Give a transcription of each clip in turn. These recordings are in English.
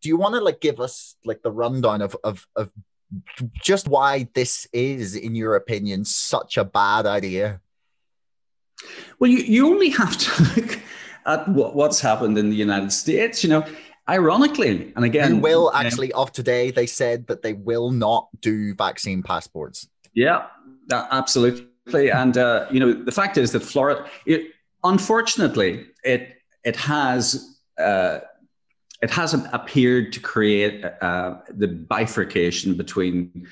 do you want to like give us like the rundown of just why this is, in your opinion, such a bad idea? Well, you only have to look at what's happened in the United States. Ironically, and Who again, will actually, of today, they said that they will not do vaccine passports. yeah, absolutely. And the fact is that Florida, unfortunately, it has. It hasn't appeared to create the bifurcation between,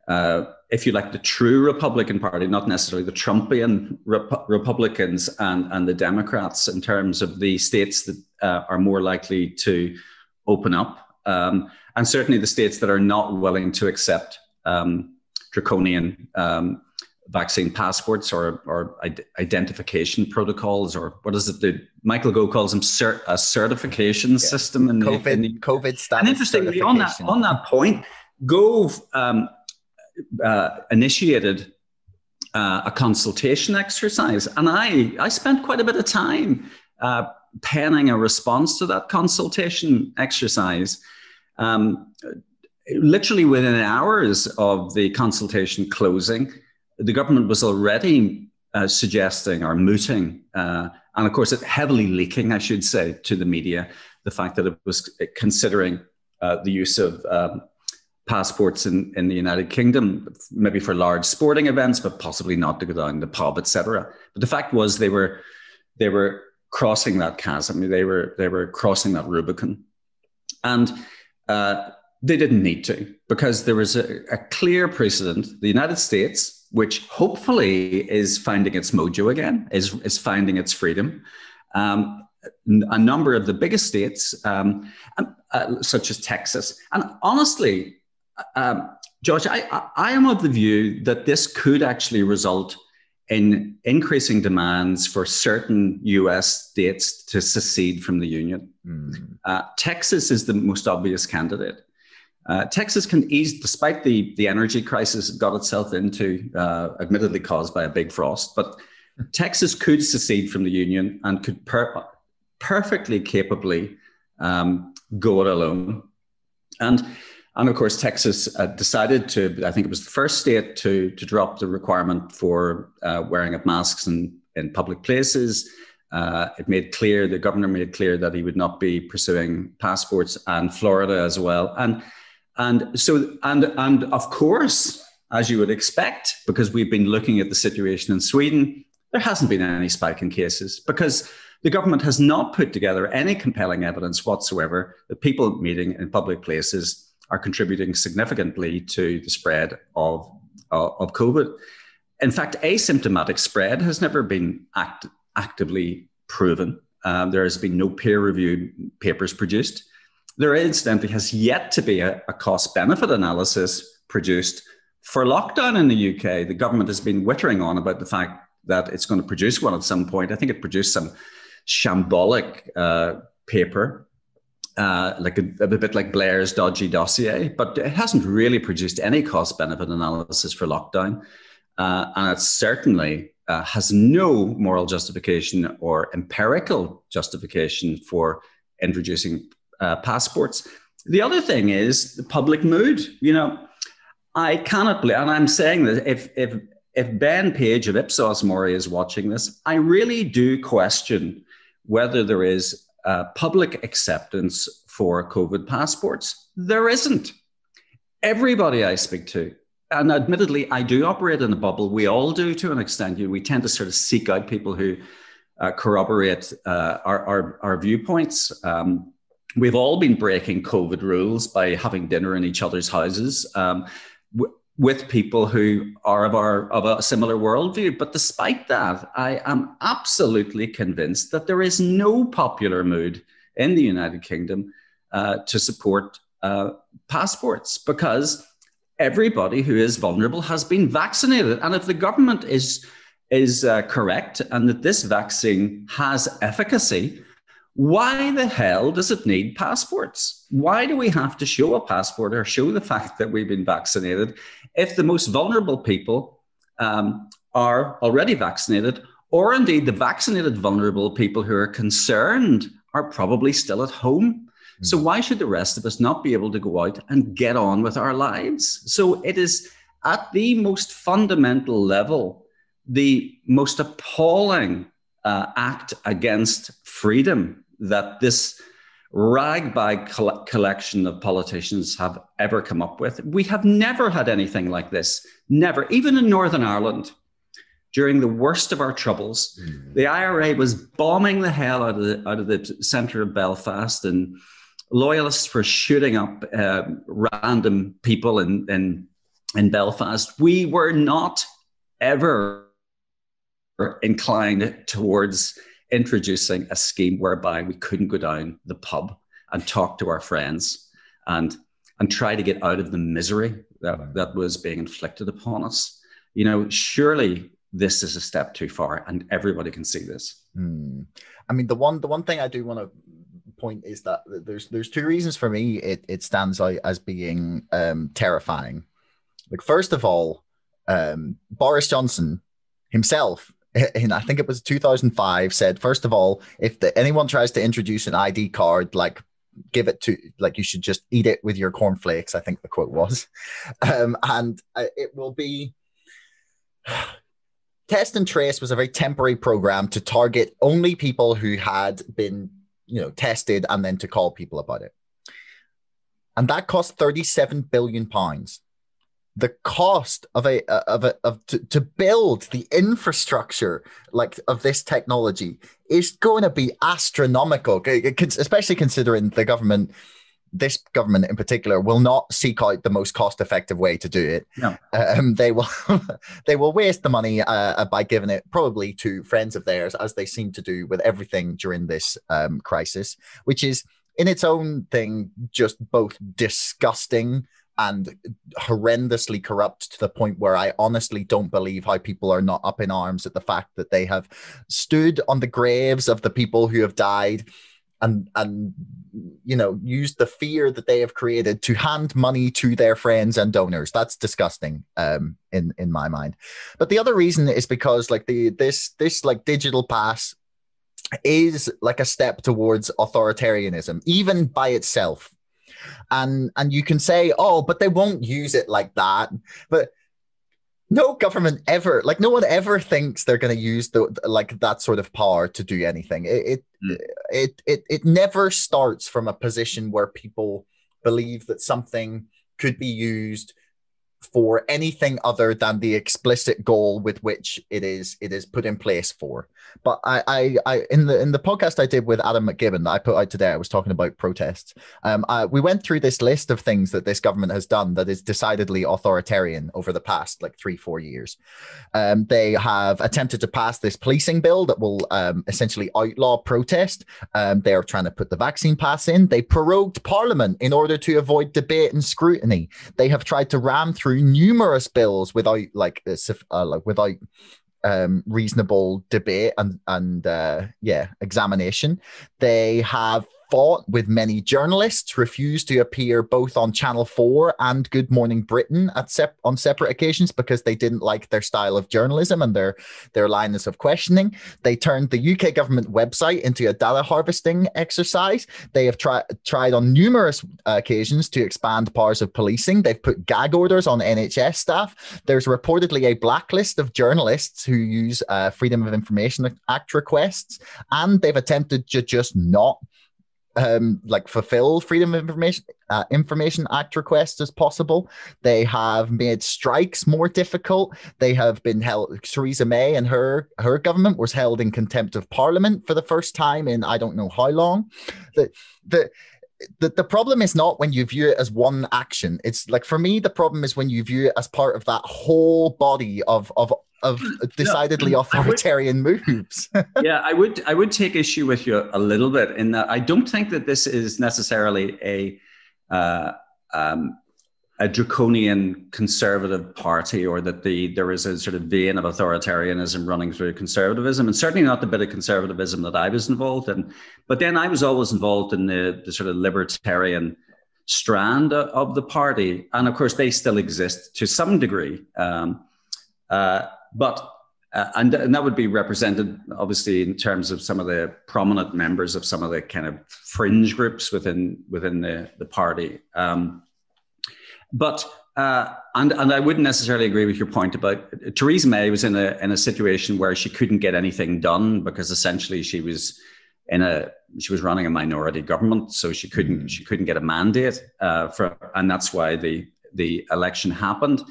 if you like, the true Republican Party, not necessarily the Trumpian Republicans and the Democrats, in terms of the states that are more likely to open up, and certainly the states that are not willing to accept draconian vaccine passports or identification protocols, or what is it? Michael Gove calls them a certification system in COVID status. And interestingly, on that point, Gove initiated a consultation exercise, and I spent quite a bit of time penning a response to that consultation exercise. Literally within hours of the consultation closing, the government was already suggesting or mooting, and of course, it heavily leaking, I should say, to the media, the fact that it was considering the use of passports in the United Kingdom, maybe for large sporting events, but possibly not to go down the pub, etc. But the fact was, they were crossing that chasm. They were crossing that Rubicon, and they didn't need to, because there was a clear precedent. The United States, which hopefully is finding its mojo again, is finding its freedom. A number of the biggest states, such as Texas, and honestly, Josh, I am of the view that this could actually result in increasing demands for certain US states to secede from the Union. Texas is the most obvious candidate. Texas can ease, despite the energy crisis it got itself into, admittedly caused by a big frost, but Texas could secede from the Union and could perfectly capably go it alone. And of course, Texas decided to, I think it was the first state to drop the requirement for wearing of masks in public places. The governor made clear that he would not be pursuing passports, and Florida as well. And of course, as you would expect, because we've been looking at the situation in Sweden, there hasn't been any spike in cases, because the government has not put together any compelling evidence whatsoever that people meeting in public places are contributing significantly to the spread of COVID. In fact, asymptomatic spread has never been actively proven. There has been no peer-reviewed papers produced. There incidentally has yet to be a cost-benefit analysis produced for lockdown in the UK. The government has been wittering on about the fact that it's going to produce one at some point. I think it produced some shambolic paper, like a bit like Blair's dodgy dossier, but it hasn't really produced any cost-benefit analysis for lockdown. And it certainly has no moral justification or empirical justification for introducing passports. The other thing is the public mood. I cannot believe, and I'm saying that if Ben Page of Ipsos Mori is watching this, I really do question whether there is public acceptance for COVID passports. There isn't. Everybody I speak to, and admittedly, I do operate in a bubble. We all do to an extent. We tend to sort of seek out people who corroborate our viewpoints. We've all been breaking COVID rules by having dinner in each other's houses with people who are of a similar worldview. But despite that, I am absolutely convinced that there is no popular mood in the United Kingdom to support passports, because everybody who is vulnerable has been vaccinated. And if the government is correct and that this vaccine has efficacy, why the hell does it need passports? Why do we have to show a passport or show the fact that we've been vaccinated if the most vulnerable people are already vaccinated, or indeed the vaccinated vulnerable people who are concerned are probably still at home? So why should the rest of us not be able to go out and get on with our lives? So it is at the most fundamental level, the most appalling act against freedom that this ragbag collection of politicians have ever come up with. We have never had anything like this. Never. Even in Northern Ireland, during the worst of our troubles, the IRA was bombing the hell out of the centre of Belfast, and loyalists were shooting up random people in Belfast. We were not ever inclined towards introducing a scheme whereby we couldn't go down the pub and talk to our friends and try to get out of the misery that was being inflicted upon us. You know, surely this is a step too far, and everybody can see this. I mean, the one thing I do want to point is that there's two reasons for me it stands out as being terrifying. Like, first of all, Boris Johnson himself, in I think it was 2005, said, first of all, if anyone tries to introduce an ID card, like, give it to, like, you should just eat it with your cornflakes, I think the quote was. And it will be... Test and Trace was a very temporary program to target only people who had been, tested, and then to call people about it. And that cost £37 billion. The cost to build the infrastructure of this technology is going to be astronomical, especially considering this government in particular will not seek out the most cost-effective way to do it. No. They will waste the money by giving it probably to friends of theirs, as they seem to do with everything during this crisis, which is in its own thing just both disgusting and horrendously corrupt, to the point where I honestly don't believe how people are not up in arms at the fact that they have stood on the graves of the people who have died and used the fear that they have created to hand money to their friends and donors. That's disgusting in my mind. But the other reason is because this digital pass is like a step towards authoritarianism, even by itself. And you can say, oh, but they won't use it like that. But no government ever, no one ever thinks they're going to use that sort of power to do anything. It never starts from a position where people believe that something could be used for anything other than the explicit goal with which it is put in place for. But I in the podcast I did with Adam McGibbon that I put out today, I was talking about protests. We went through this list of things that this government has done that is decidedly authoritarian over the past 3-4 years. They have attempted to pass this policing bill that will essentially outlaw protest. They are trying to put the vaccine pass in. They prorogued Parliament in order to avoid debate and scrutiny. They have tried to ram through numerous bills without reasonable debate and examination. They have fought with many journalists, refused to appear both on Channel 4 and Good Morning Britain on separate occasions because they didn't like their style of journalism and their lines of questioning. They turned the UK government website into a data harvesting exercise. They have tried on numerous occasions to expand powers of policing. They've put gag orders on NHS staff. There's reportedly a blacklist of journalists who use Freedom of Information Act requests, and they've attempted to just not fulfill Freedom of Information Act requests as possible. They have made strikes more difficult. They have been held. Theresa May and her government was held in contempt of Parliament for the first time in I don't know how long. The problem is not when you view it as one action. It's for me, the problem is when you view it as part of that whole body of decidedly authoritarian moves. Yeah, I would take issue with you a little bit in that I don't think that this is necessarily a draconian conservative party, or that there is a sort of vein of authoritarianism running through conservatism, and certainly not the bit of conservatism that I was involved in. But then I was always involved in the sort of libertarian strand of the party, and of course they still exist to some degree. But And that would be represented, obviously, in terms of some of the prominent members of some of the kind of fringe groups within the party. But I wouldn't necessarily agree with your point about Theresa May was in a situation where she couldn't get anything done because essentially she was running a minority government, so she couldn't get a mandate and that's why the election happened.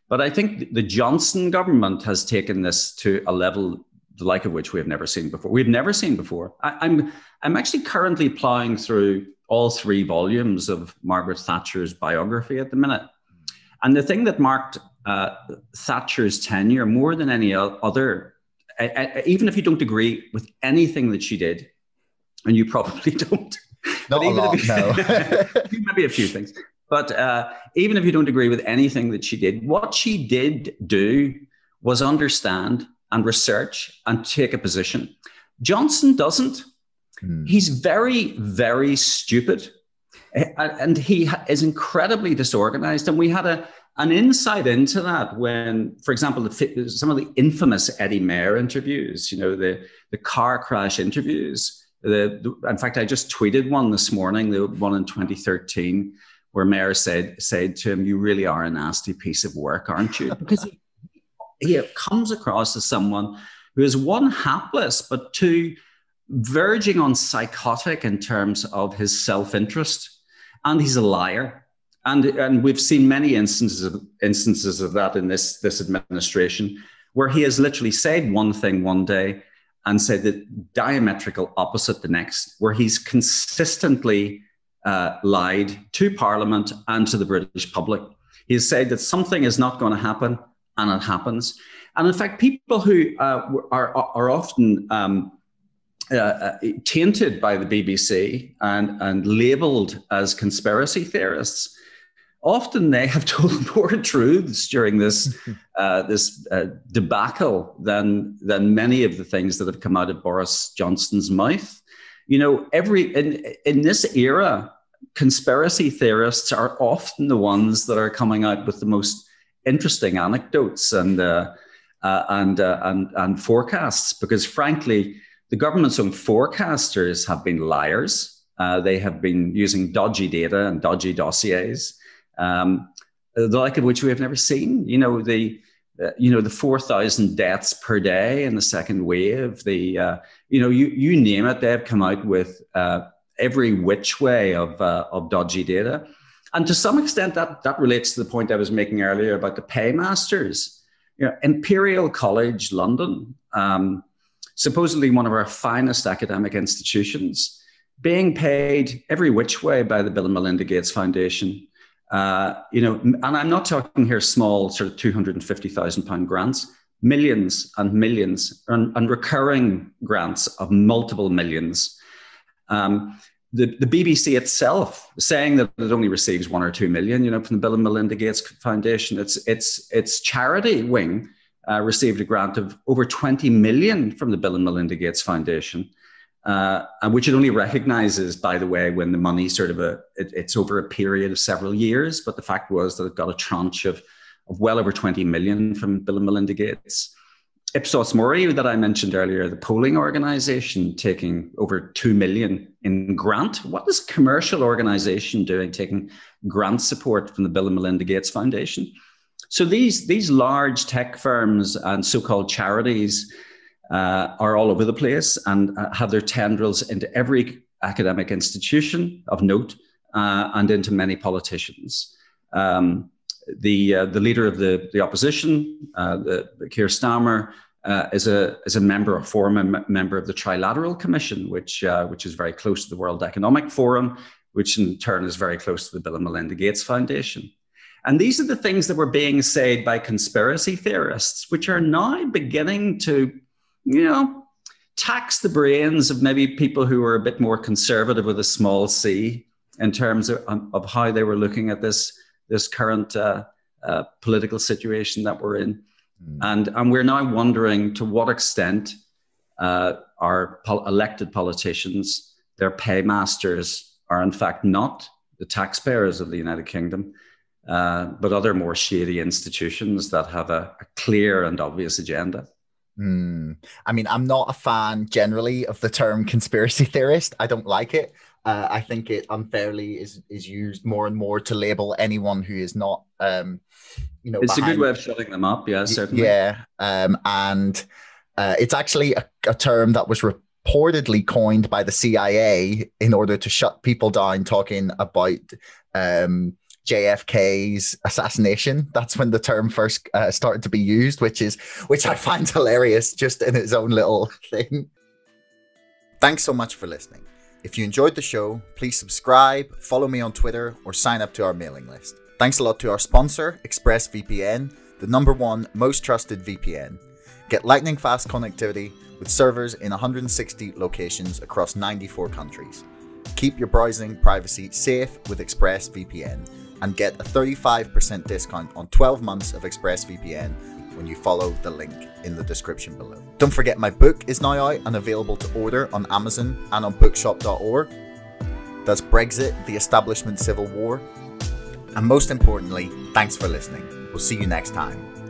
But I think the Johnson government has taken this to a level the like of which we have never seen before. We've never seen before. I'm actually currently plowing through all 3 volumes of Margaret Thatcher's biography at the minute. And the thing that marked Thatcher's tenure more than any other, even if you don't agree with anything that she did, and you probably don't, not a lot, no. Maybe a few things. But even if you don't agree with anything that she did, what she did do was understand and research and take a position. Johnson doesn't. He's very, very stupid. And he is incredibly disorganized. And we had an insight into that when, for example, some of the infamous Eddie Mayer interviews, the car crash interviews. In fact, I just tweeted one this morning, the one in 2013, where Mayer said to him, "You really are a nasty piece of work, aren't you?" Because he comes across as someone who is, one, hapless, but two, verging on psychotic in terms of his self-interest. And he's a liar. And we've seen many instances of that in this administration, where he has literally said one thing one day and said the diametrical opposite the next, where he's consistently lied to Parliament and to the British public. He's said that something is not going to happen, and it happens. And in fact, people who are often tainted by the BBC and labelled as conspiracy theorists, often they have told more truths during this debacle than many of the things that have come out of Boris Johnson's mouth. In this era, conspiracy theorists are often the ones that are coming out with the most interesting anecdotes and forecasts, because frankly, the government's own forecasters have been liars. They have been using dodgy data and dodgy dossiers, the like of which we have never seen. The 4,000 deaths per day in the second wave. You name it, they've come out with every which way of dodgy data. And to some extent, that relates to the point I was making earlier about the paymasters. Imperial College London, supposedly one of our finest academic institutions, being paid every which way by the Bill and Melinda Gates Foundation. And I'm not talking here small, sort of £250,000 grants, millions and millions, and recurring grants of multiple millions. The BBC itself saying that it only receives 1 or 2 million, from the Bill and Melinda Gates Foundation. Its charity wing received a grant of over 20 million from the Bill and Melinda Gates Foundation, and which it only recognizes, by the way, when the money it's over a period of several years. But the fact was that it got a tranche of well over 20 million from Bill and Melinda Gates. Ipsos Mori, that I mentioned earlier, the polling organization, taking over 2 million in grant. What is a commercial organization doing, taking grant support from the Bill and Melinda Gates Foundation? So these large tech firms and so-called charities are all over the place and have their tendrils into every academic institution of note and into many politicians. The leader of the opposition, Keir Starmer, is a member, a former member of the Trilateral Commission, which is very close to the World Economic Forum, which in turn is very close to the Bill and Melinda Gates Foundation. And these are the things that were being said by conspiracy theorists, which are now beginning to, tax the brains of maybe people who are a bit more conservative with a small c in terms of how they were looking at this current political situation that we're in. And we're now wondering to what extent our elected politicians, their paymasters, are in fact not the taxpayers of the United Kingdom, but other more shady institutions that have a clear and obvious agenda. I mean, I'm not a fan generally of the term conspiracy theorist. I don't like it. I think it unfairly is used more and more to label anyone who is not, It's a good behind. way of shutting them up. Yeah, certainly. Yeah, and it's actually a term that was reportedly coined by the CIA in order to shut people down talking about JFK's assassination. That's when the term first started to be used, which I find hilarious just in its own little thing. Thanks so much for listening. If you enjoyed the show, please subscribe, follow me on Twitter, or sign up to our mailing list. Thanks a lot to our sponsor, ExpressVPN, the #1 most trusted VPN. Get lightning fast connectivity with servers in 160 locations across 94 countries. Keep your browsing privacy safe with ExpressVPN and get a 35% discount on 12 months of ExpressVPN when you follow the link in the description below. Don't forget my book is now out and available to order on Amazon and on bookshop.org. That's Brexit, the Establishment Civil War. And most importantly, thanks for listening. We'll see you next time.